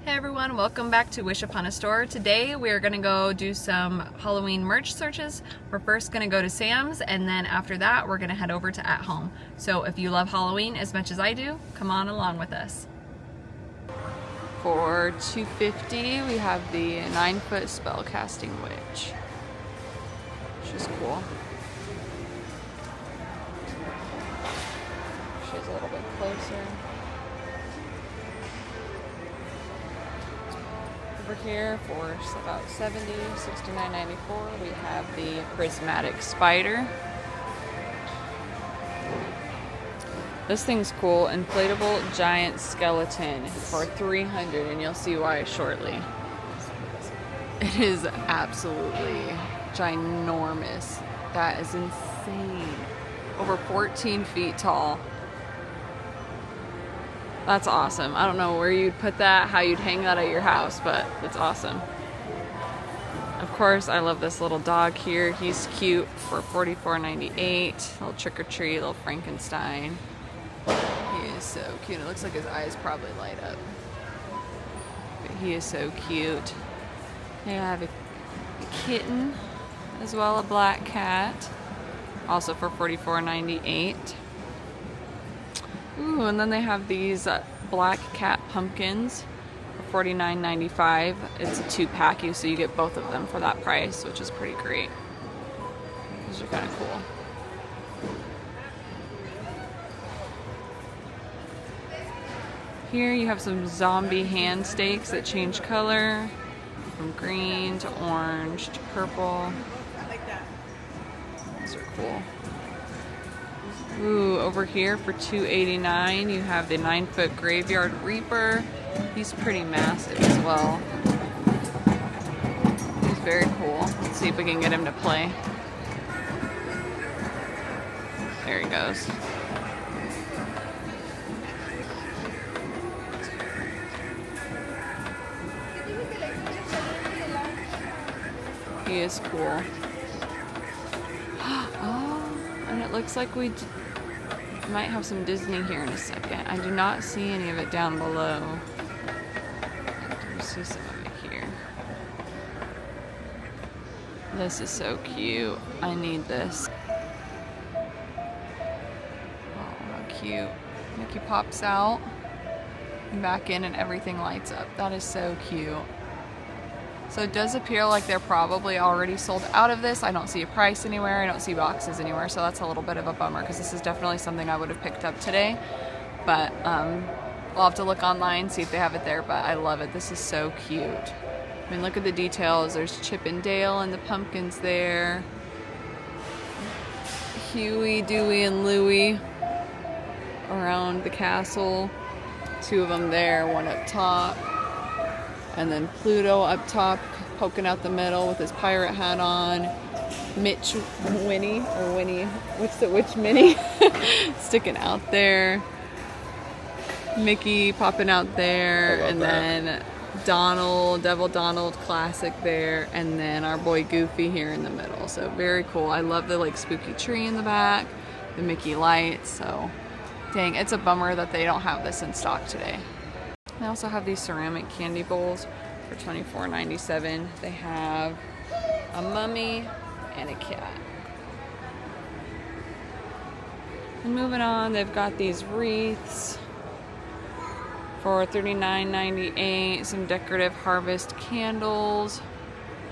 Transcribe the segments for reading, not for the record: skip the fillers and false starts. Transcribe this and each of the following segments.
Hey everyone, welcome back to Wish Upon a Store. Today we are going to go do some Halloween merch searches. We're first going to go to Sam's, and then after that we're going to head over to At Home. So if you love Halloween as much as I do, come on along with us. For $2.50 we have the 9-foot spellcasting witch, which is cool. She's a little bit closer. Over here for about $70, $69.94 we have the prismatic spider. This thing's cool. Inflatable giant skeleton for $300, and you'll see why shortly. It is absolutely ginormous. That is insane. Over 14 feet tall. That's awesome. I don't know where you'd put that, how you'd hang that at your house, but it's awesome. Of course, I love this little dog here. He's cute for $44.98. Little trick-or-treat, little Frankenstein. He is so cute. It looks like his eyes probably light up. But he is so cute. They have a kitten as well, a black cat. Also for $44.98. Ooh, and then they have these black cat pumpkins for $49.95. It's a 2-pack, so you get both of them for that price, which is pretty great. These are kind of cool. Here you have some zombie hand stakes that change color from green to orange to purple. These are cool. Ooh, over here for $2.89 you have the 9-foot graveyard reaper. He's pretty massive as well. He's very cool. Let's see if we can get him to play. There he goes. He is cool. Oh, and it looks like we might have some Disney here in a second. I do not see any of it down below. I do see some of it here. This is so cute. I need this. Oh, how cute. Mickey pops out and back in and everything lights up. That is so cute. So it does appear like they're probably already sold out of this. I don't see a price anywhere. I don't see boxes anywhere. So that's a little bit of a bummer because this is definitely something I would have picked up today. But we'll have to look online, see if they have it there. But I love it. This is so cute. I mean, look at the details. There's Chip and Dale and the pumpkins there. Huey, Dewey, and Louie around the castle. 2 of them there, one up top. And then Pluto up top, poking out the middle with his pirate hat on. Winnie, which Minnie? Sticking out there. Mickey popping out there. And then Donald, Devil Donald classic there. And then our boy Goofy here in the middle. So very cool. I love the spooky tree in the back. The Mickey lights. So dang, it's a bummer that they don't have this in stock today. They also have these ceramic candy bowls for $24.97. They have a mummy and a cat. And moving on, they've got these wreaths for $39.98. Some decorative harvest candles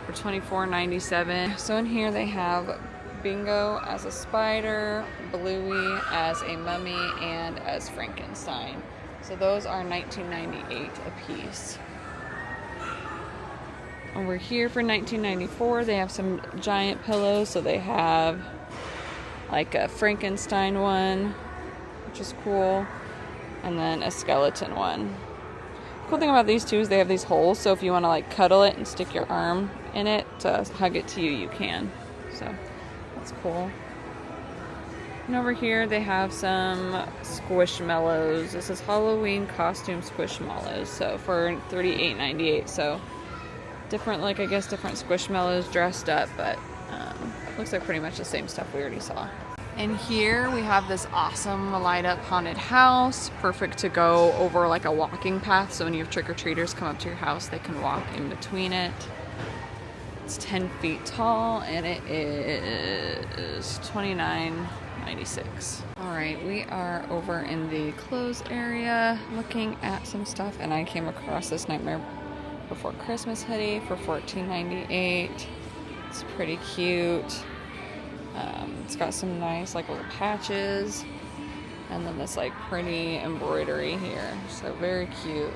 for $24.97. So in here they have Bingo as a spider, Bluey as a mummy, and as Frankenstein. So those are $19.98 a piece. Over here for $19.94 they have some giant pillows. So they have like a Frankenstein one, which is cool, and then a skeleton one. Cool thing about these two is they have these holes, so if you want to cuddle it and stick your arm in it to hug it to you, you can. So that's cool. And over here they have some Squishmallows. This is Halloween costume Squishmallows, so for $38.98. So different, I guess different Squishmallows dressed up, but looks like pretty much the same stuff we already saw. In here we have this awesome light up haunted house, perfect to go over like a walking path, so when you have trick-or-treaters come up to your house they can walk in between it. It's 10 feet tall and it is $29.96. Alright, we are over in the clothes area looking at some stuff, and I came across this Nightmare Before Christmas hoodie for $14.98. It's pretty cute. It's got some nice like little patches, and then this like pretty embroidery here, so very cute.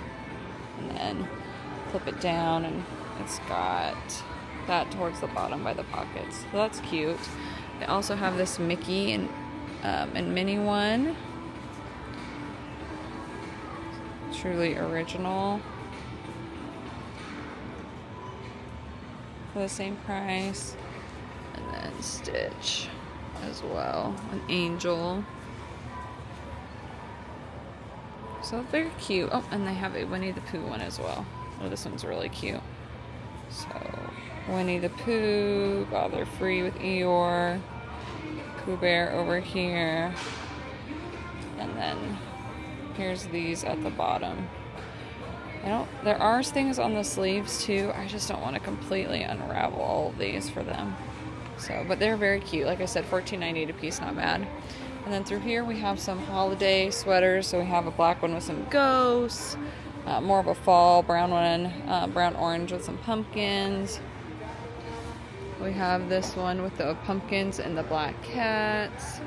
And then flip it down and it's got that towards the bottom by the pockets, so that's cute. They also have this Mickey and Minnie one, truly original, for the same price. And then Stitch as well, an angel. So very cute. Oh, and they have a Winnie the Pooh one as well. Oh, this one's really cute. So Winnie the Pooh, Bother Free with Eeyore, Pooh Bear over here, and then here's these at the bottom. There are things on the sleeves too. I just don't want to completely unravel all of these for them. So, but they're very cute. Like I said, $14.98 a piece, not bad. And then through here we have some holiday sweaters. So we have a black one with some ghosts, more of a fall brown one, brown orange with some pumpkins. We have this one with the pumpkins and the black cats,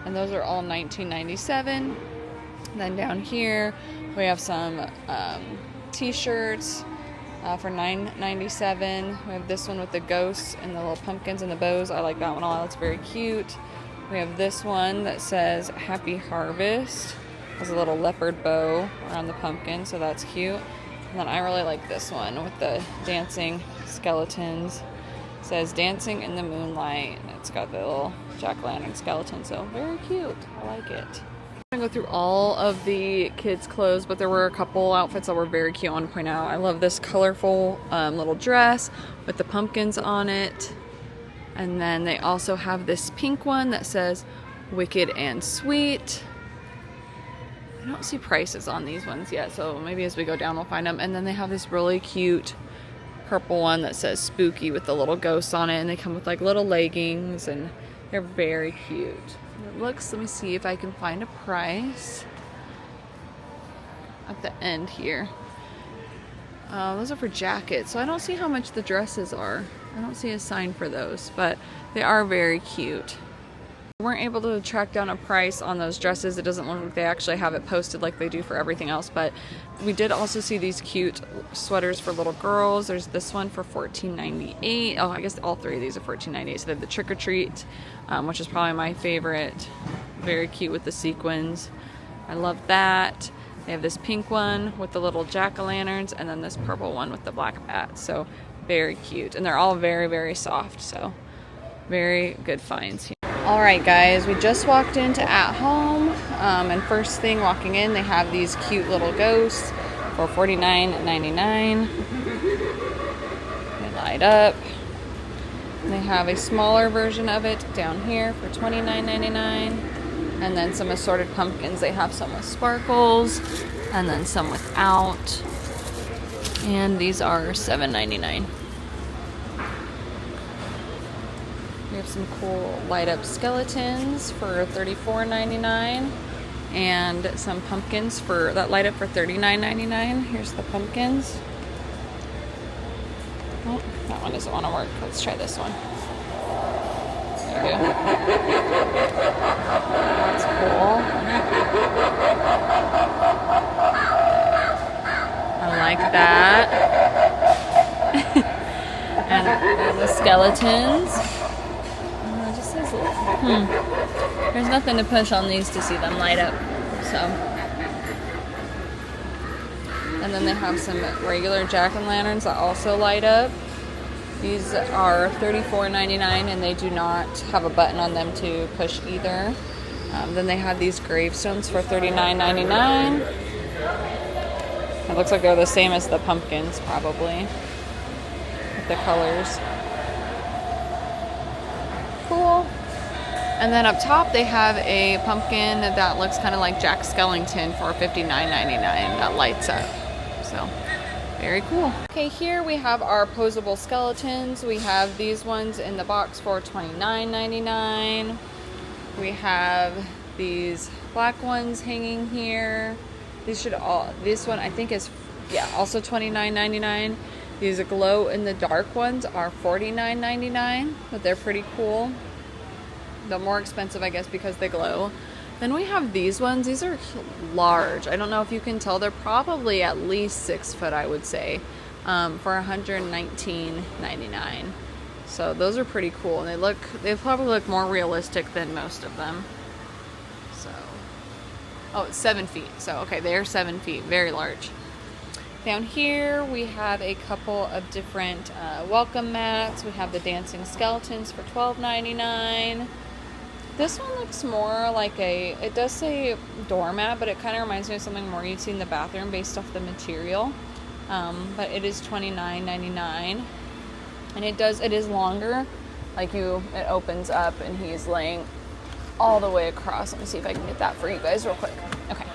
and those are all $19.97. Then down here we have some t-shirts for $9.97. We have this one with the ghosts and the little pumpkins and the bows. I like that one a lot. It's very cute. We have this one that says Happy Harvest. It has a little leopard bow around the pumpkin, so that's cute. And then I really like this one with the dancing skeletons. It says Dancing in the Moonlight, and it's got the little jack-o'-lantern skeleton, so very cute. I like it. I'm going to go through all of the kids' clothes, but there were a couple outfits that were very cute. I want to point out. I love this colorful little dress with the pumpkins on it. And then they also have this pink one that says Wicked and Sweet. I don't see prices on these ones yet, so maybe as we go down we'll find them. And then they have this really cute purple one that says Spooky with the little ghosts on it, and they come with like little leggings, and they're very cute. It looks, let me see if I can find a price at the end here. Those are for jackets, so I don't see how much the dresses are. I don't see a sign for those, but they are very cute. We weren't able to track down a price on those dresses. It doesn't look like they actually have it posted like they do for everything else, but we did also see these cute sweaters for little girls. There's this one for $14.98. Oh, I guess all three of these are $14.98. So they have the Trick or Treat, which is probably my favorite. Very cute with the sequins. I love that. They have this pink one with the little jack-o'-lanterns, and then this purple one with the black bats. So very cute, and they're all very, very soft. So very good finds here. All right, guys, we just walked into At Home, and first thing walking in, they have these cute little ghosts for $49.99. They light up. They have a smaller version of it down here for $29.99, and then some assorted pumpkins. They have some with sparkles, and then some without, and these are $7.99. We have some cool light up skeletons for $34.99, and some pumpkins that light up for $39.99. Here's the pumpkins. Oh, that one doesn't want to work. Let's try this one. There we go. That's cool. I like that. And the skeletons. There's nothing to push on these to see them light up, so. And then they have some regular jack-o'-lanterns that also light up. These are $34.99, and they do not have a button on them to push either. Then they have these gravestones for $39.99. It looks like they're the same as the pumpkins, probably, with the colors. Cool. And then up top they have a pumpkin that looks kind of like Jack Skellington for $59.99 that lights up. So very cool. Okay, here we have our posable skeletons. We have these ones in the box for $29.99. We have these black ones hanging here. This one I think is, yeah, also $29.99. These glow in the dark ones are $49.99, but they're pretty cool. The more expensive, I guess, because they glow. Then we have these ones. These are large. I don't know if you can tell. They're probably at least 6 foot, I would say, for $119.99. So those are pretty cool, and they probably look more realistic than most of them. So, oh, it's 7 feet. So okay, they are 7 feet, very large. Down here we have a couple of different welcome mats. We have the dancing skeletons for $12.99. This one looks more like it does say doormat, but it kind of reminds me of something more you'd see in the bathroom based off the material. But it is $29.99. And it is longer. Like it opens up and he's laying all the way across. Let me see if I can get that for you guys real quick. Okay.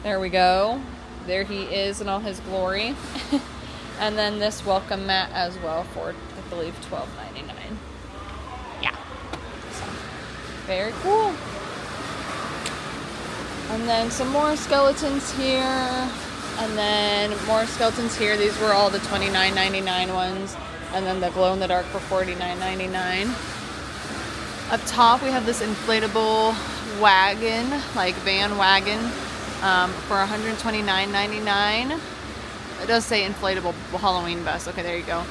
There we go. There he is in all his glory. And then this welcome mat as well for, I believe, $12.99. Yeah. So, very cool. And then some more skeletons here. And then more skeletons here. These were all the $29.99 ones. And then the glow in the dark for $49.99. Up top we have this inflatable wagon, like van wagon, for $129.99. It does say inflatable Halloween bus. Okay, there you go.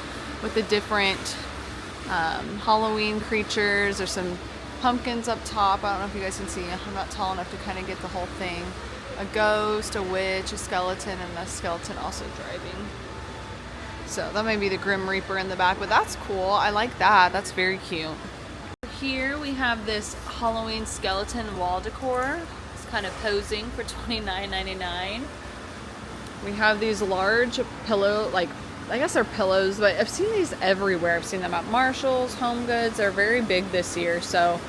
With the different Halloween creatures. There's some pumpkins up top. I don't know if you guys can see. I'm not tall enough to kind of get the whole thing. A ghost, a witch, a skeleton, and a skeleton also driving. So that may be the Grim Reaper in the back, but that's cool. I like that. That's very cute. Here we have this Halloween skeleton wall decor. It's kind of posing for $29.99. We have these large pillow, like, I guess they're pillows, but I've seen these everywhere. I've seen them at Marshall's, Home Goods. They're very big this year. So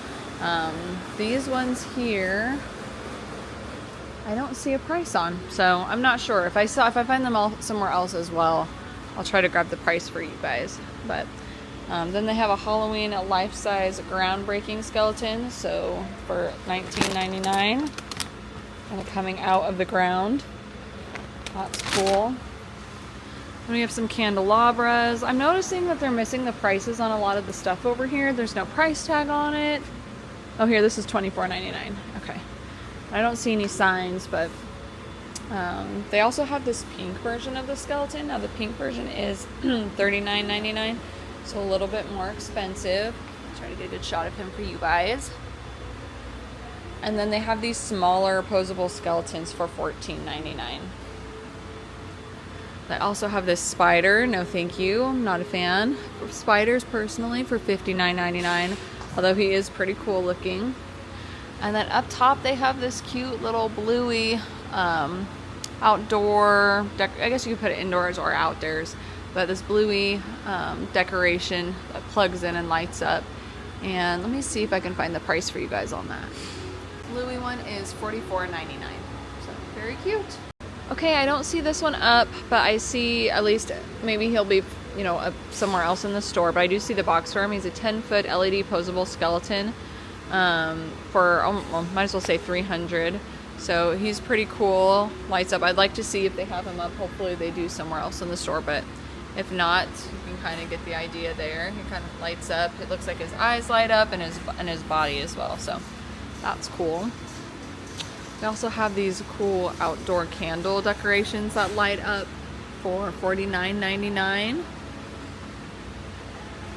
these ones here, I don't see a price on. So I'm not sure. If I find them all somewhere else as well, I'll try to grab the price for you guys. But then they have a Halloween life-size groundbreaking skeleton, so for $19.99, kind of coming out of the ground. That's cool. Then we have some candelabras. I'm noticing that they're missing the prices on a lot of the stuff over here. There's no price tag on it. Oh, here, this is $24.99. Okay. I don't see any signs, but they also have this pink version of the skeleton. Now the pink version is $39.99, so a little bit more expensive. I'll try to get a good shot of him for you guys. And then they have these smaller opposable skeletons for $14.99. They also have this spider. No thank you, I'm not a fan of spiders personally, for $59.99, although he is pretty cool looking. And then up top they have this cute little bluey outdoor, I guess you could put it indoors or outdoors, but this bluey decoration that plugs in and lights up. And let me see if I can find the price for you guys on that. Bluey one is $44.99, so very cute. Okay, I don't see this one up, but I see, at least maybe he'll be, you know, somewhere else in the store, but I do see the box for him. He's a 10-foot LED posable skeleton for, well, might as well say $300. So he's pretty cool, lights up. I'd like to see if they have him up. Hopefully they do somewhere else in the store, but if not, you can kind of get the idea there. He kind of lights up. It looks like his eyes light up and his body as well, so that's cool. They also have these cool outdoor candle decorations that light up for $49.99.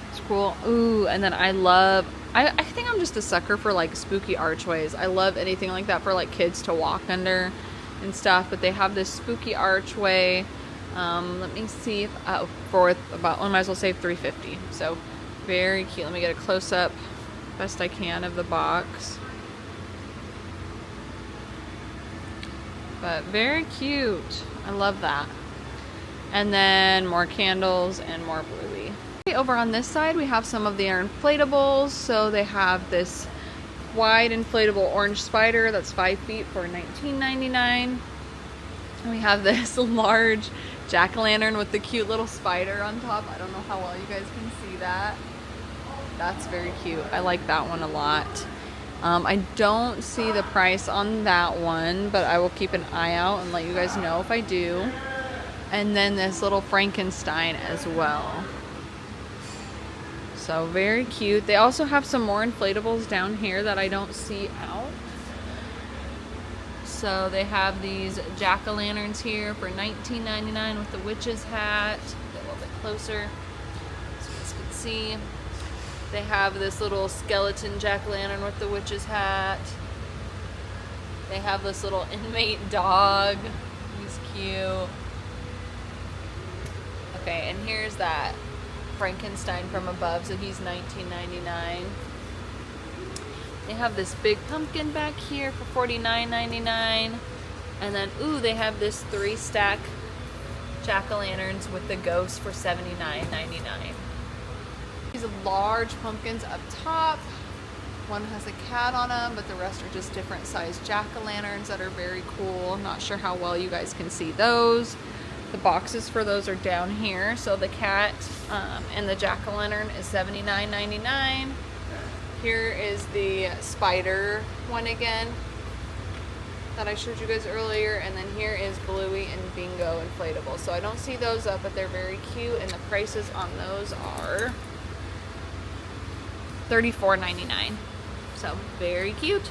It's cool. Ooh, and then I think I'm just a sucker for like spooky archways. I love anything like that for like kids to walk under and stuff, but they have this spooky archway. Let me see if, for about, I might as well say $350. So very cute. Let me get a close up best I can of the box. But very cute. I love that. And then more candles and more bluey. Over on this side we have some of their inflatables. So they have this wide inflatable orange spider that's 5 feet for $19.99. And we have this large jack-o'-lantern with the cute little spider on top. I don't know how well you guys can see that. That's very cute. I like that one a lot. I don't see the price on that one, but I will keep an eye out and let you guys know if I do. And then this little Frankenstein as well. So very cute. They also have some more inflatables down here that I don't see out. So they have these jack-o'-lanterns here for $19.99 with the witch's hat. Get a little bit closer so you guys can see. They have this little skeleton jack-o'-lantern with the witch's hat. They have this little inmate dog. He's cute. Okay, and here's that Frankenstein from above, so he's $19.99. They have this big pumpkin back here for $49.99. And then, ooh, they have this 3-stack jack-o'-lanterns with the ghost for $79.99. These large pumpkins up top. One has a cat on them, but the rest are just different size jack-o'-lanterns that are very cool. I'm not sure how well you guys can see those. The boxes for those are down here. So the cat and the jack-o'-lantern is $79.99. Here is the spider one again that I showed you guys earlier. And then here is Bluey and Bingo inflatable. So I don't see those up, but they're very cute. And the prices on those are $34.99. So very cute.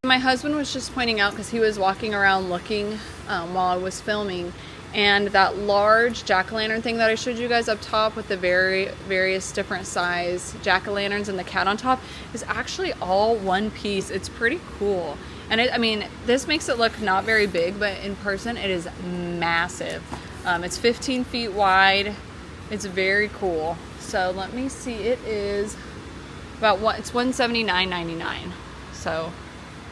My husband was just pointing out, because he was walking around looking while I was filming, and that large jack-o'-lantern thing that I showed you guys up top with the various different size jack-o'-lanterns and the cat on top is actually all one piece. It's pretty cool. And I mean, this makes it look not very big, but in person it is massive. It's 15 feet wide. It's very cool. So let me see, it is it's $179.99. So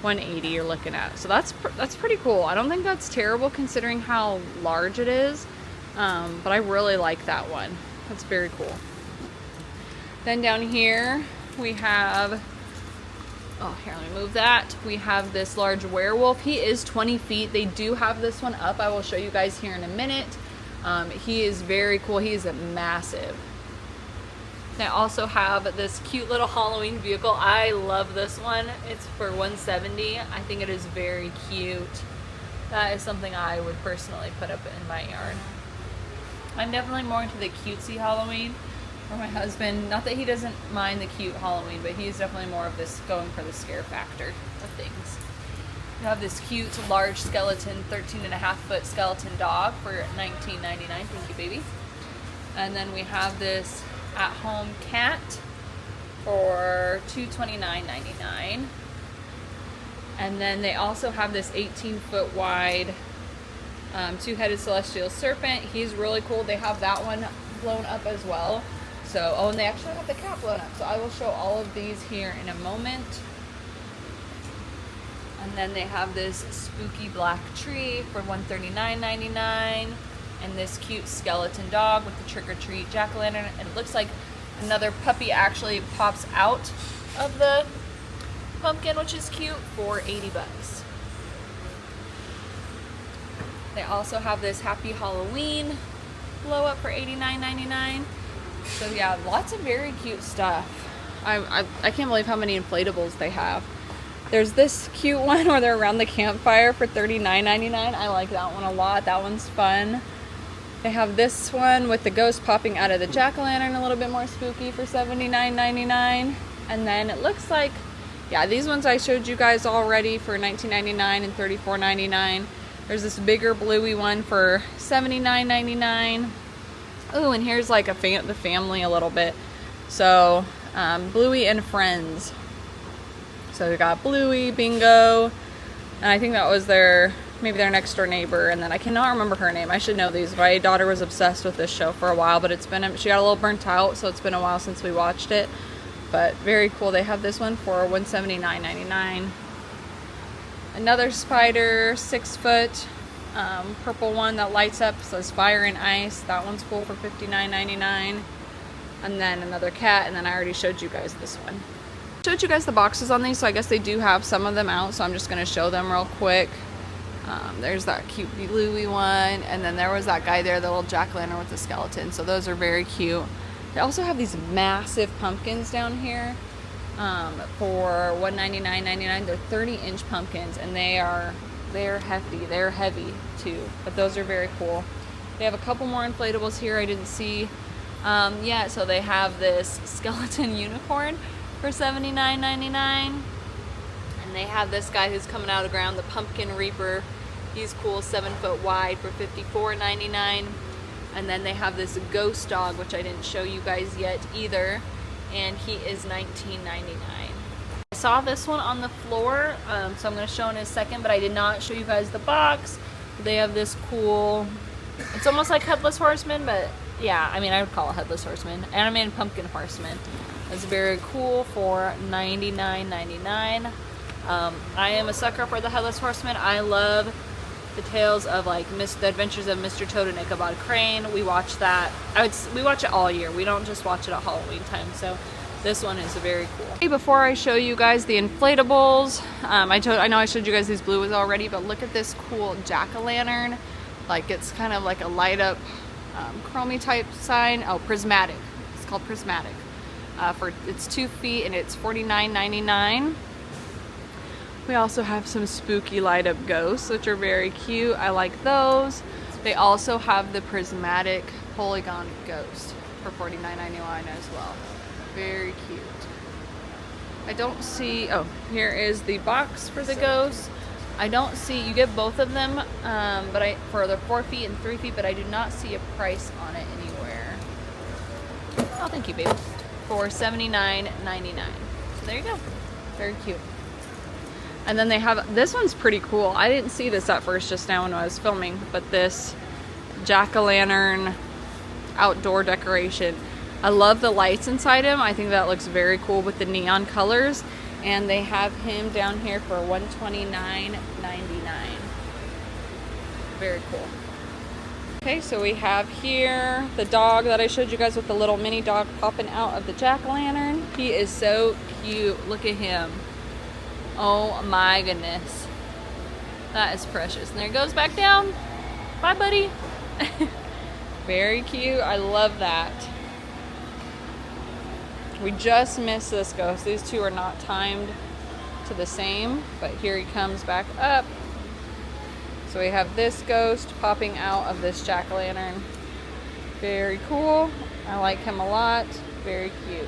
$180 you're looking at. So that's pretty cool. I don't think that's terrible considering how large it is. But I really like that one. That's very cool. Then down here we have, oh, here, let me move that. We have this large werewolf. He is 20 feet. They do have this one up. I will show you guys here in a minute. He is very cool. He is massive. They also have this cute little Halloween vehicle. I love this one. It's for $170. I think it is very cute. That is something I would personally put up in my yard. I'm definitely more into the cutesy Halloween for my husband. Not that he doesn't mind the cute Halloween, but he's definitely more of this going for the scare factor of things. We have this cute large skeleton, 13.5-foot skeleton dog for $19.99. Thank you, baby. And then we have this at-home cat for $229.99. And then they also have this 18-foot wide two-headed celestial serpent. He's really cool. They have that one blown up as well. So, oh, and they actually have the cat blown up. So I will show all of these here in a moment. And then they have this spooky black tree for $139.99. And this cute skeleton dog with the trick-or-treat jack-o'-lantern. And it looks like another puppy actually pops out of the pumpkin, which is cute, for $80. They also have this Happy Halloween blow up for $89.99. So yeah, lots of very cute stuff. I can't believe how many inflatables they have. There's this cute one where they're around the campfire for $39.99. I like that one a lot. That one's fun. They have this one with the ghost popping out of the jack-o'-lantern, a little bit more spooky, for $79.99. And then it looks like, yeah, these ones I showed you guys already for $19.99 and $34.99. There's this bigger bluey one for $79.99. Oh, and here's like the family a little bit. So, Bluey and Friends. So we got Bluey, Bingo, and I think that was maybe their next door neighbor, and then I cannot remember her name. I should know these. My daughter was obsessed with this show for a while, but she got a little burnt out, so it's been a while since we watched it. But very cool. They have this one for $179.99. Another spider, 6-foot, purple one that lights up, says Fire and Ice. That one's cool for $59.99. And then another cat, and then I already showed you guys this one. Showed you guys the boxes on these, so I guess they do have some of them out, so I'm just going to show them real quick. There's that cute Louie one, and then there was that guy there, the little jack-o'-lantern with the skeleton, so those are very cute. They also have these massive pumpkins down here for $199.99. They're 30-inch pumpkins, and they're hefty. They're heavy too, but those are very cool. They have a couple more inflatables here I didn't see yet. So they have this skeleton unicorn for $79.99, and they have this guy who's coming out of the ground, the pumpkin reaper. He's cool, 7 foot wide for $54.99. And then they have this ghost dog, which I didn't show you guys yet either, and he is $19.99. I saw this one on the floor, so I'm going to show in a second, but I did not show you guys the box. They have this cool, it's almost like Headless Horseman, but yeah, I mean, I would call it Headless Horseman. Animated Pumpkin Horseman. It's very cool for $99.99. I am a sucker for the Headless Horseman. I love the tales of like the adventures of Mr. Toad and Ichabod Crane. We watch that. We watch it all year. We don't just watch it at Halloween time. So this one is very cool. Okay, before I show you guys the inflatables, I know I showed you guys these blue ones already, but look at this cool jack-o'-lantern. Like it's kind of like a light up chromey type sign. Oh, prismatic. It's called prismatic. It's 2 feet and it's $49.99. We also have some spooky light up ghosts, which are very cute. I like those. They also have the prismatic polygon ghost for $49.99 as well. Very cute. I don't see, oh, here is the box for the ghost. I don't see, you get both of them, for the 4 feet and 3 feet, but I do not see a price on it anywhere. Oh, thank you, babe. For $79.99. So there you go. Very cute. And then they have, this one's pretty cool. I didn't see this at first just now when I was filming, but this jack-o'-lantern outdoor decoration. I love the lights inside him. I think that looks very cool with the neon colors. And they have him down here for $129.99. Very cool. Okay, so we have here the dog that I showed you guys with the little mini dog popping out of the jack-o'-lantern. He is so cute. Look at him. Oh my goodness. That is precious. And there he goes back down. Bye, buddy. Very cute. I love that. We just missed this ghost. These two are not timed to the same, but here he comes back up. So we have this ghost popping out of this jack-o'-lantern. Very cool. I like him a lot. Very cute.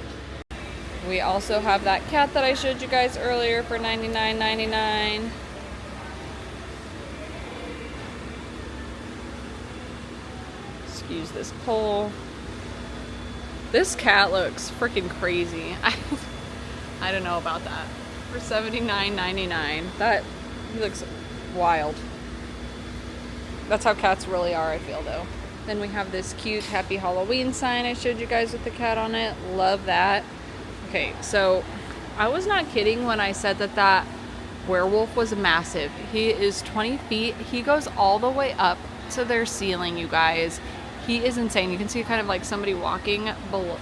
We also have that cat that I showed you guys earlier for $99.99. Excuse this pole. This cat looks freaking crazy. I don't know about that. For $79.99. He looks wild. That's how cats really are, I feel, though. Then we have this cute Happy Halloween sign I showed you guys with the cat on it. Love that. Okay, so I was not kidding when I said that werewolf was massive. He is 20 feet. He goes all the way up to their ceiling, you guys. He is insane. You can see kind of like somebody walking below.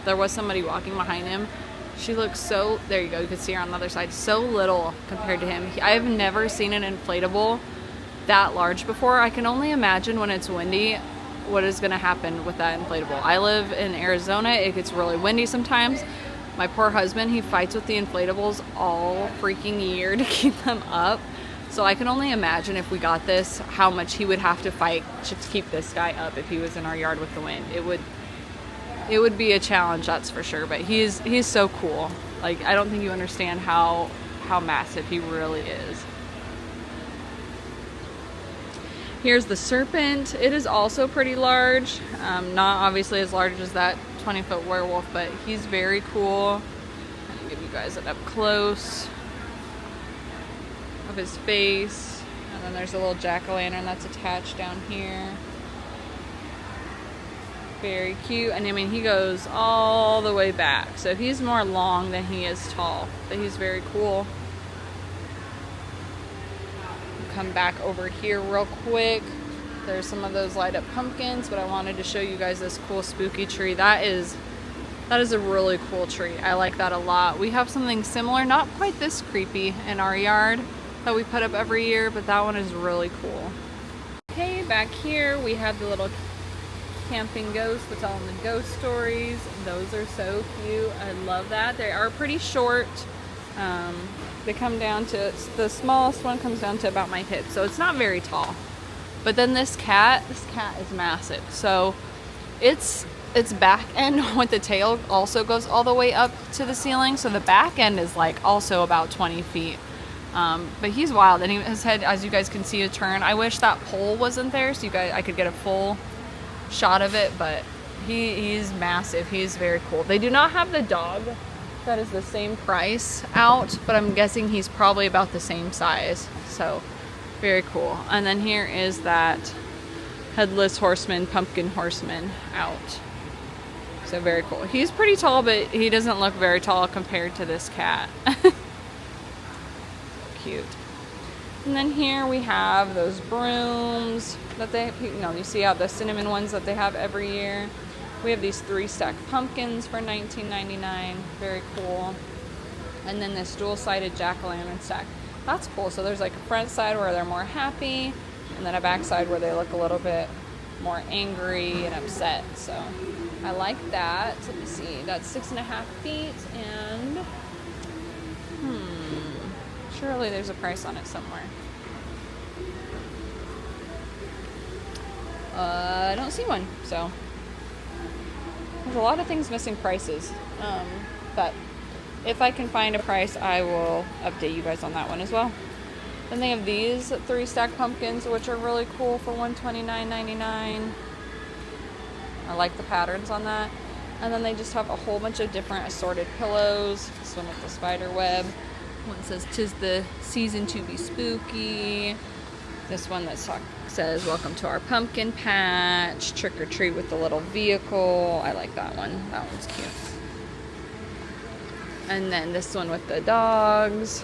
There was somebody walking behind him. She looks so, there you go, you can see her on the other side, so little compared to him. I have never seen an inflatable that large before. I can only imagine when it's windy what is going to happen with that inflatable. I live in Arizona. It gets really windy sometimes. My poor husband, he fights with the inflatables all freaking year to keep them up. So I can only imagine if we got this, how much he would have to fight to keep this guy up if he was in our yard with the wind. It would be a challenge, that's for sure. But he's so cool. Like, I don't think you understand how massive he really is. Here's the serpent. It is also pretty large. Not obviously as large as that 20-foot werewolf, but he's very cool. I'll give you guys it up close of his face. And then there's a little jack-o'-lantern that's attached down here. Very cute. And I mean, he goes all the way back. So he's more long than he is tall, but he's very cool. Come back over here real quick. There's some of those light up pumpkins, but I wanted to show you guys this cool spooky tree. That is That is a really cool tree. I like that a lot. We have something similar, not quite this creepy, in our yard that we put up every year, but that one is really cool. Okay, back here we have the little camping ghosts that tell them the ghost stories. Those are so cute. I love that. They are pretty short. They come down to, the smallest one comes down to about my hip, so it's not very tall. But then this cat is massive. So its back end with the tail also goes all the way up to the ceiling. So the back end is like also about 20 feet. But he's wild, and his head, as you guys can see, a turn. I wish that pole wasn't there so I could get a full shot of it, but he's massive. He's very cool. They do not have the dog that is the same price out, but I'm guessing he's probably about the same size. So very cool. And then here is that headless horseman, pumpkin horseman out. So very cool. He's pretty tall, but he doesn't look very tall compared to this cat. Cute. And then here we have those brooms that you see out the cinnamon ones that they have every year. We have these 3-stack pumpkins for $19.99. Very cool. And then this dual-sided jack-o'-lantern stack. That's cool. So there's like a front side where they're more happy, and then a back side where they look a little bit more angry and upset. So I like that. Let me see. That's 6.5 feet, and surely there's a price on it somewhere. I don't see one, so there's a lot of things missing prices. But if I can find a price, I will update you guys on that one as well. Then they have these 3-stack pumpkins, which are really cool for $129.99. I like the patterns on that. And then they just have a whole bunch of different assorted pillows. This one with the spider web. One says, "'Tis the season to be spooky." This one that says, "Welcome to our pumpkin patch." Trick or treat with the little vehicle. I like that one. That one's cute. And then this one with the dogs.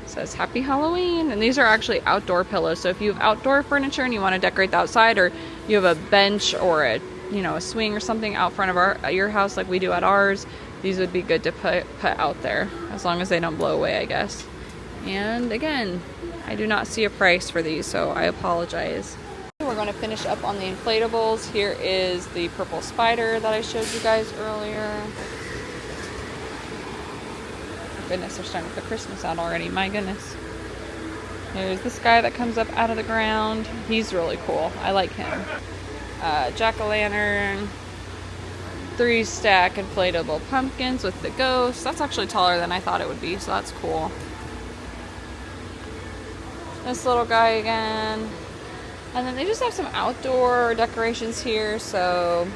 Says Happy Halloween. And these are actually outdoor pillows. So if you have outdoor furniture and you want to decorate the outside, or you have a bench or a swing or something out front of your house like we do at ours, these would be good to put out there, as long as they don't blow away, I guess. And again, I do not see a price for these, so I apologize. We're going to finish up on the inflatables. Here is the purple spider that I showed you guys earlier. Goodness, they're starting to put Christmas out already. My goodness. There's this guy that comes up out of the ground. He's really cool. I like him. Jack-o'-lantern. 3-stack inflatable pumpkins with the ghost. That's actually taller than I thought it would be, so that's cool. This little guy again. And then they just have some outdoor decorations here. So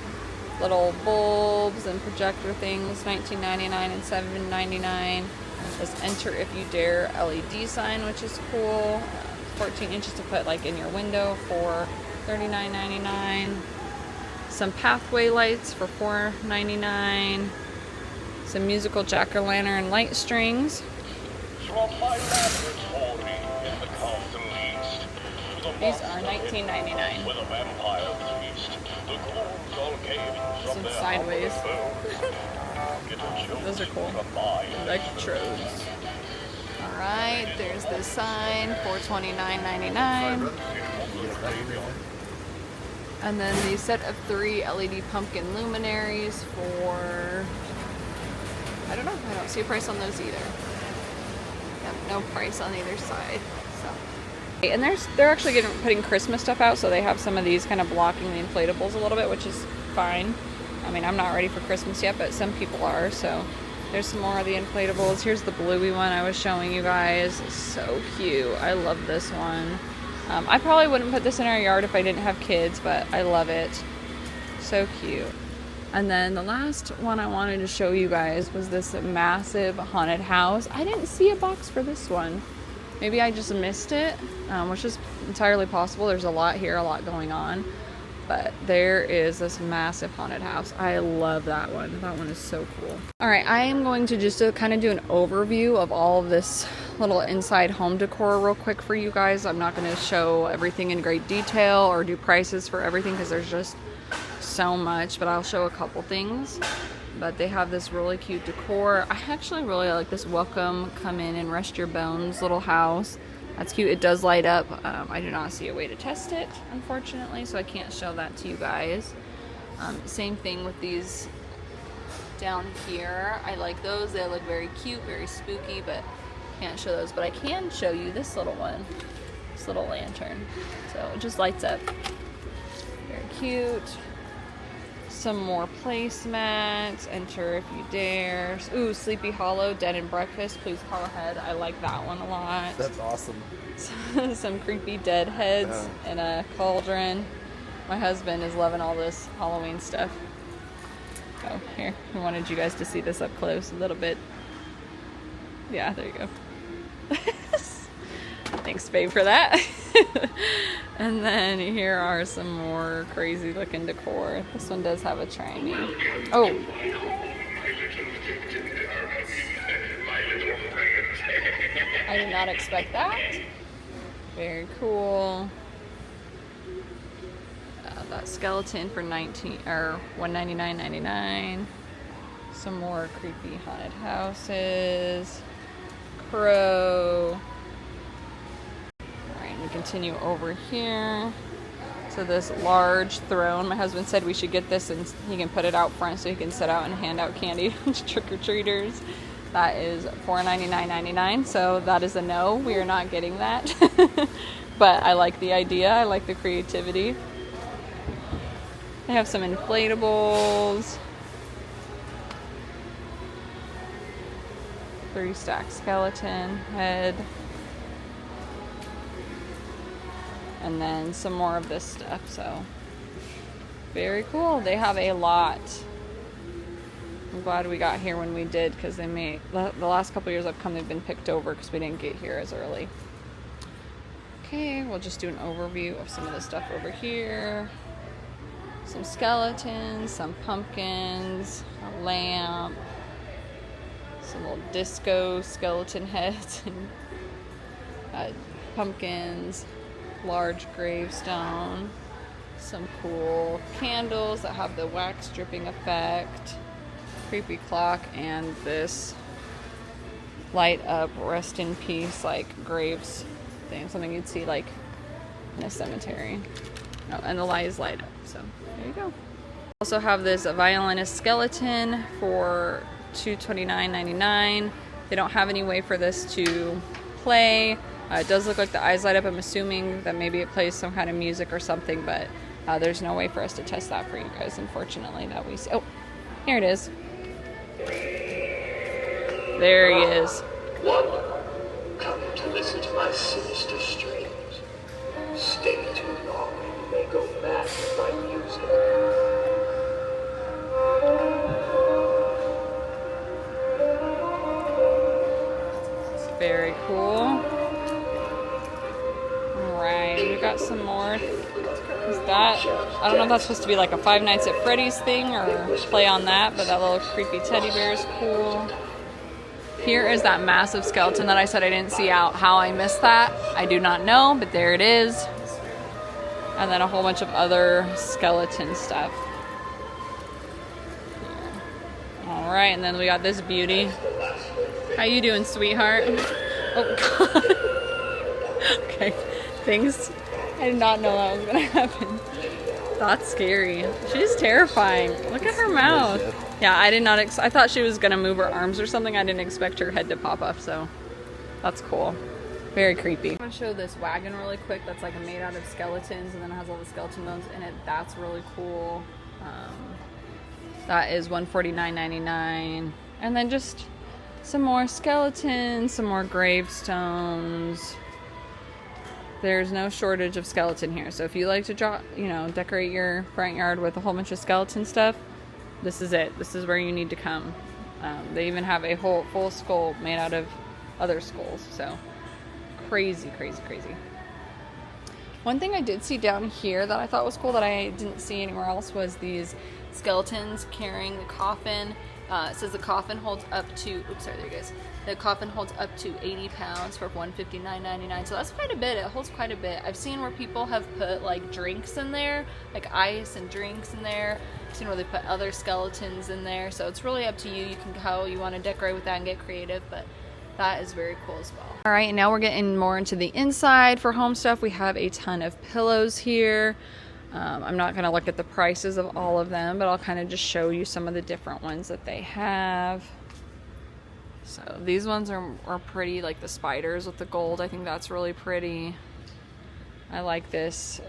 little bulbs and projector things, $19.99 and $7.99. This Enter If You Dare LED sign, which is cool. 14 inches to put like in your window for $39.99. Some pathway lights for $4.99. Some musical jack-o'-lantern light strings. These are $19.99. Some sideways. Those are cool. Electrodes. Alright, there's this sign for $29.99. And then the set of 3 LED pumpkin luminaries for, I don't know, I don't see a price on those either. Yep, no price on either side. So. And they're actually putting Christmas stuff out, so they have some of these kind of blocking the inflatables a little bit, which is fine. I mean, I'm not ready for Christmas yet, but some people are, so there's some more of the inflatables. Here's the bluey one I was showing you guys. It's so cute. I love this one. I probably wouldn't put this in our yard if I didn't have kids, but I love it. So cute. And then the last one I wanted to show you guys was this massive haunted house. I didn't see a box for this one. Maybe I just missed it, which is entirely possible. There's a lot here, a lot going on. But there is this massive haunted house. I love that one. That one is so cool. All right, I am going to just kind of do an overview of all of this little inside home decor real quick for you guys. I'm not going to show everything in great detail or do prices for everything because there's just so much, but I'll show a couple things. But they have this really cute decor. I actually really like this welcome, come in and rest your bones little house. That's cute. It does light up. I do not see a way to test it, unfortunately, so I can't show that to you guys. Same thing with these down here. I like those. They look very cute, very spooky, but can't show those. But I can show you this little one, this little lantern. So it just lights up. Very cute. Some more placemats. Enter if you dare. Ooh, Sleepy Hollow, Dead and Breakfast. Please call ahead. I like that one a lot. That's awesome. Some creepy dead heads in a cauldron. My husband is loving all this Halloween stuff. Oh, here. I wanted you guys to see this up close a little bit. Yeah, there you go. Thanks, babe, for that. And then here are some more crazy looking decor. This one does have a triangle. Oh. I did not expect that. Very cool. That skeleton for $199.99. Some more creepy haunted houses. Crow. Alright, we continue over here to this large throne. My husband said we should get this and he can put it out front so he can sit out and hand out candy to trick-or-treaters. That is $499.99, so that is a no. We are not getting that. But I like the idea. I like the creativity. They have some inflatables. 3-stack skeleton head. And then some more of this stuff, so very cool. They have a lot. I'm glad we got here when we did because they made the last couple years I've come, they've been picked over because we didn't get here as early. Okay, we'll just do an overview of some of the stuff over here. Some skeletons, some pumpkins, a lamp, some little disco skeleton heads, and pumpkins, large gravestone, some cool candles that have the wax dripping effect, creepy clock, and this light up rest in peace like graves thing, something you'd see like in a cemetery. Oh, and the light is light up, so there you go. Also have this violinist skeleton for $229.99. They don't have any way for this to play. It does look like the eyes light up. I'm assuming that maybe it plays some kind of music or something, but there's no way for us to test that for you guys, unfortunately, that we see. Oh, here it is. There he is. One, come to listen to my sinister strains. Stay too long and you may go mad with my music. Very cool. Alright, we got some more. Is that, I don't know if that's supposed to be like a Five Nights at Freddy's thing or play on that, but that little creepy teddy bear is cool. Here is that massive skeleton that I said I didn't see out. How I missed that, I do not know, but there it is. And then a whole bunch of other skeleton stuff. Alright, and then we got this beauty. How you doing, sweetheart? Oh, God. Okay, thanks. I did not know that was going to happen. That's scary. She's terrifying. Look at her mouth. Yeah, I did not I thought she was going to move her arms or something. I didn't expect her head to pop up, so that's cool. Very creepy. I'm going to show this wagon really quick that's like made out of skeletons and then it has all the skeleton bones in it. That's really cool. That is $149.99. And then just some more skeletons, some more gravestones. There's no shortage of skeleton here. So if you like to decorate your front yard with a whole bunch of skeleton stuff, this is it. This is where you need to come. They even have a whole full skull made out of other skulls. So crazy, crazy, crazy. One thing I did see down here that I thought was cool that I didn't see anywhere else was these skeletons carrying the coffin, It says the coffin holds up to, oops, sorry, there you guys. The coffin holds up to 80 pounds for $159.99. So that's quite a bit. It holds quite a bit. I've seen where people have put like drinks in there, like ice and drinks in there. I've seen where they put other skeletons in there. So it's really up to you. You can how you want to decorate with that and get creative, but that is very cool as well. All right, now we're getting more into the inside for home stuff. We have a ton of pillows here. I'm not going to look at the prices of all of them, but I'll kind of just show you some of the different ones that they have. So these ones are pretty, like the spiders with the gold. I think that's really pretty. I like this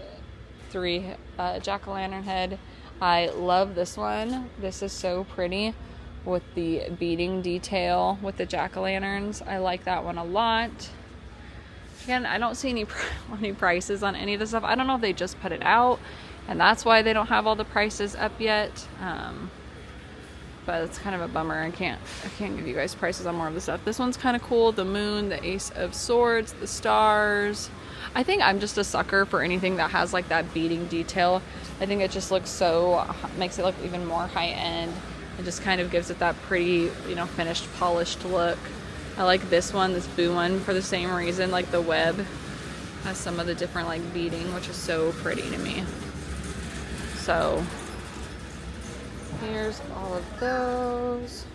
3 jack-o'-lantern head. I love this one. This is so pretty with the beading detail with the jack-o'-lanterns. I like that one a lot. Again, I don't see any prices on any of this stuff. I don't know if they just put it out and that's why they don't have all the prices up yet. But it's kind of a bummer. I can't give you guys prices on more of the stuff. This one's kind of cool. The moon, the ace of swords, the stars. I think I'm just a sucker for anything that has like that beading detail. I think it just looks so, makes it look even more high end. It just kind of gives it that pretty, you know, finished, polished look. I like this one, this Boo one, for the same reason. Like the web has some of the different like beading, which is so pretty to me. So here's all of those.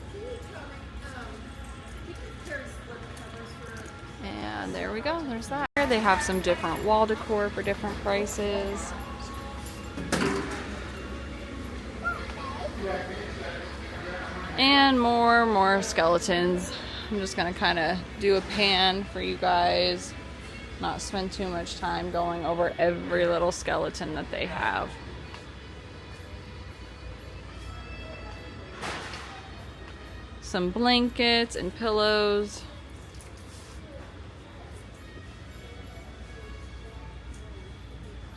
And there we go, there's that. Here they have some different wall decor for different prices. And more skeletons. I'm just gonna kind of do a pan for you guys, not spend too much time going over every little skeleton that they have. Some blankets and pillows.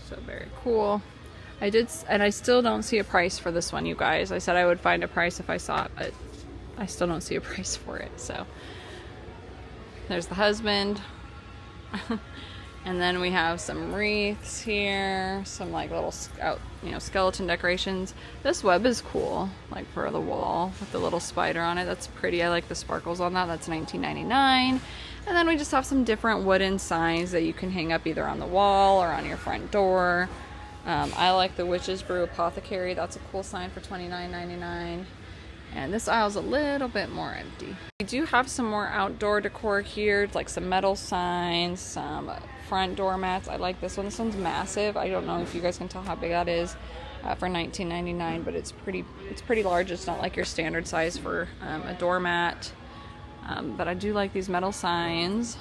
So very cool. I still don't see a price for this one, you guys. I said I would find a price if I saw it, but I still don't see a price for it. So there's the husband. And then we have some wreaths here, some like little skeleton decorations. This web is cool, like for the wall with the little spider on it. That's pretty. I like the sparkles on that. That's $19.99. And then we just have some different wooden signs that you can hang up either on the wall or on your front door. I like the Witch's Brew Apothecary. That's a cool sign for $29.99. And this aisle's a little bit more empty. We do have some more outdoor decor here, like some metal signs, some front door mats. I like this one. This one's massive. I don't know if you guys can tell how big that is for $19.99, but it's pretty large. It's not like your standard size for a doormat. But I do like these metal signs.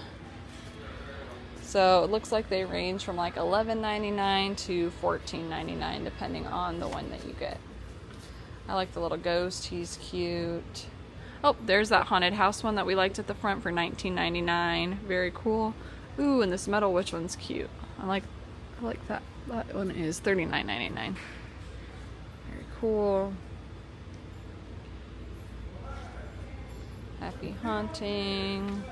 So it looks like they range from like $11.99 to $14.99 depending on the one that you get. I like the little ghost, he's cute. Oh, there's that haunted house one that we liked at the front for $19.99. Very cool. Ooh, and this metal witch one's cute. I like that. That one is $39.99. Very cool. Happy haunting.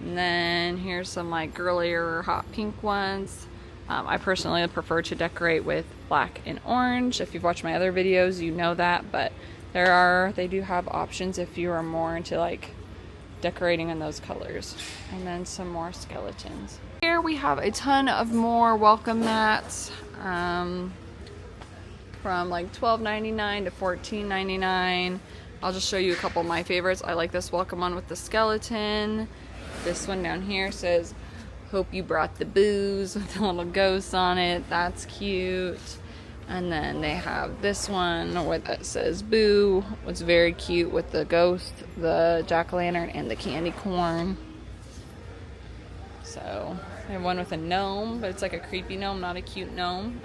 And then here's some like girlier hot pink ones. I personally prefer to decorate with black and orange. If you've watched my other videos, you know that, but they do have options if you are more into like decorating in those colors. And then some more skeletons. Here we have a ton of more welcome mats from like $12.99 to $14.99. I'll just show you a couple of my favorites. I like this welcome one with the skeleton. This one down here says, "Hope you brought the booze," with a little ghost on it. That's cute. And then they have this one that says "Boo." It's very cute with the ghost, the jack-o'-lantern, and the candy corn. So they have one with a gnome, but it's like a creepy gnome, not a cute gnome.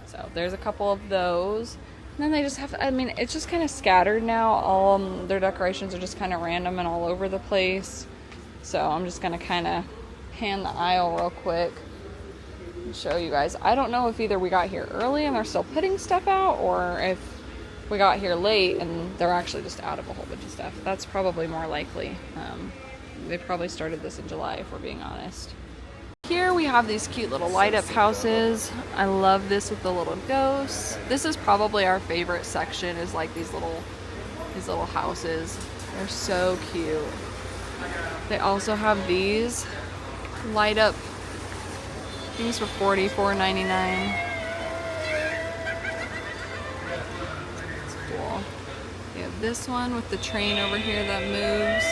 So there's a couple of those. And then they just have, I mean, it's just kind of scattered now. All their decorations are just kind of random and all over the place. So I'm just going to kind of pan the aisle real quick and show you guys. I don't know if either we got here early and they're still putting stuff out, or if we got here late and they're actually just out of a whole bunch of stuff. That's probably more likely. They probably started this in July, if we're being honest. Here we have these cute little light up houses. I love this with the little ghosts. This is probably our favorite section, is like these little These little houses. They're so cute. They also have these light up things for $44.99. It's cool. You have this one with the train over here that moves.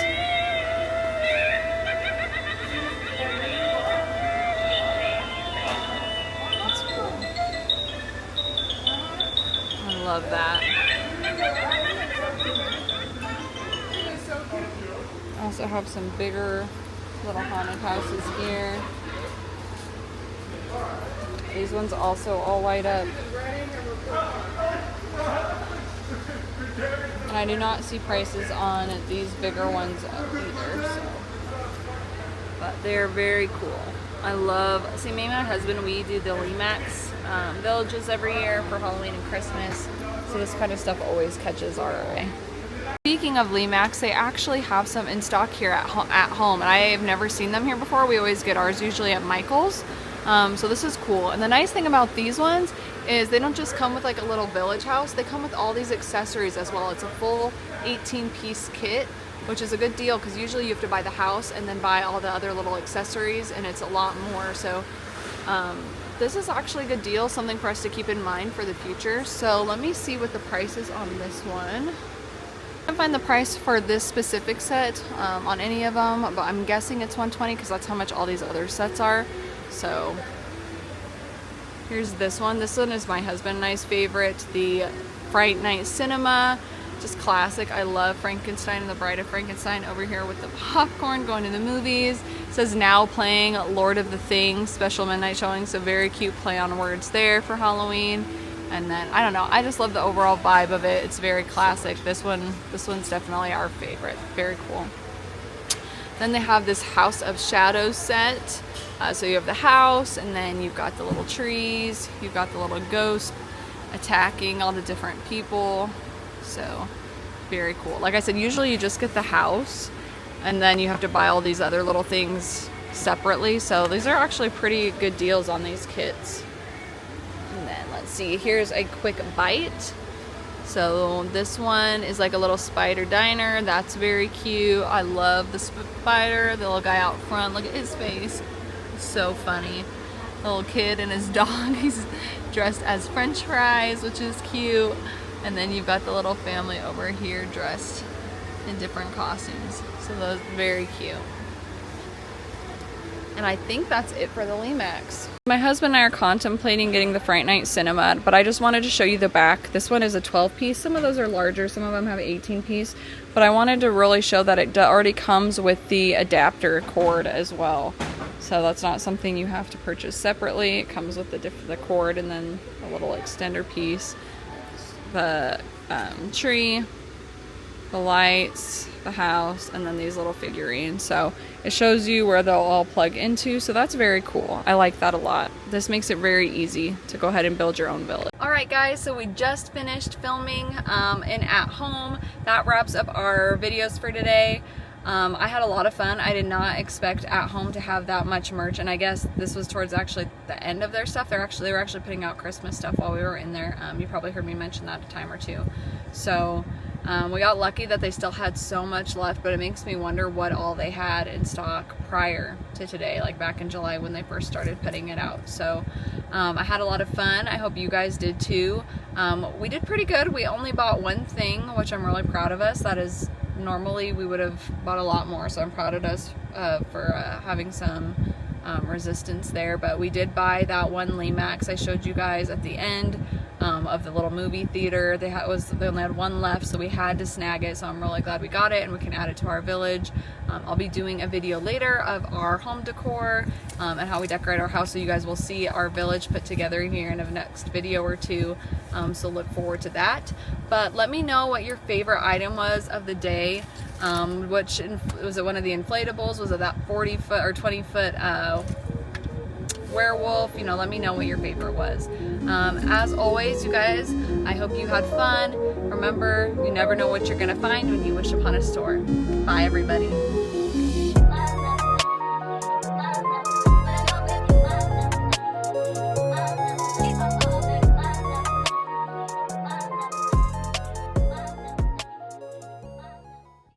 That's cool. I love that. I also have some bigger little haunted houses here. These ones also all light up. And I do not see prices on these bigger ones either, so. But they're very cool. I love, see, me and my husband, we do the Limax villages every year for Halloween and Christmas. So this kind of stuff always catches our eye. Speaking of Limax, they actually have some in stock here at home, and I have never seen them here before. We always get ours usually at Michael's. So this is cool. And the nice thing about these ones is they don't just come with like a little village house, they come with all these accessories as well. It's a full 18-piece kit, which is a good deal because usually you have to buy the house and then buy all the other little accessories, and it's a lot more. So this is actually a good deal, something for us to keep in mind for the future. So let me see what the price is on this one. I can't find the price for this specific set on any of them, but I'm guessing it's $120 because that's how much all these other sets are. So here's this one. This one is my husband and I's favorite, the Fright Night Cinema. Just classic. I love Frankenstein and the Bride of Frankenstein over here with the popcorn going to the movies. It says now playing Lord of the Things special midnight showing, so very cute play on words there for Halloween. And then I don't know, I just love the overall vibe of it. It's very classic. This one's definitely our favorite. Very cool. Then they have this House of Shadows set. So you have the house, and then you've got the little trees, you've got the little ghost attacking all the different people. So very cool. Like I said, usually you just get the house and then you have to buy all these other little things separately. So these are actually pretty good deals on these kits. And then let's see, here's a quick bite. So this one is like a little spider diner. That's very cute. I love the spider, the little guy out front. Look at his face. It's so funny. The little kid and his dog. He's dressed as French fries, which is cute. And then you've got the little family over here dressed in different costumes. So those are very cute. And I think that's it for the Limax. My husband and I are contemplating getting the Fright Night Cinema, but I just wanted to show you the back. This one is a 12-piece. Some of those are larger. Some of them have 18-piece. But I wanted to really show that it already comes with the adapter cord as well. So that's not something you have to purchase separately. It comes with the cord and then a little extender piece. The tree, the lights, the house, and then these little figurines. So it shows you where they'll all plug into, so that's very cool. I like that a lot. This makes it very easy to go ahead and build your own village. Alright guys, so we just finished filming in at home. That wraps up our videos for today. I had a lot of fun. I did not expect at home to have that much merch, and I guess this was towards actually the end of their stuff. They were actually putting out Christmas stuff while we were in there. You probably heard me mention that a time or two. So we got lucky that they still had so much left, but it makes me wonder what all they had in stock prior to today, like back in July when they first started putting it out. So I had a lot of fun. I hope you guys did too. We did pretty good. We only bought one thing, which I'm really proud of us. That is, normally we would have bought a lot more, so I'm proud of us for having some resistance there. But we did buy that one Limax I showed you guys at the end of the little movie theater. They only had one left, so we had to snag it. So I'm really glad we got it, and we can add it to our village. I'll be doing a video later of our home decor and how we decorate our house, so you guys will see our village put together here in a next video or two. So look forward to that. But let me know what your favorite item was of the day. Was it one of the inflatables? Was it that 40-foot or 20-foot werewolf? You know, let me know what your favorite was. As always, you guys, I hope you had fun. Remember, you never know what you're gonna find when you wish upon a store. Bye everybody.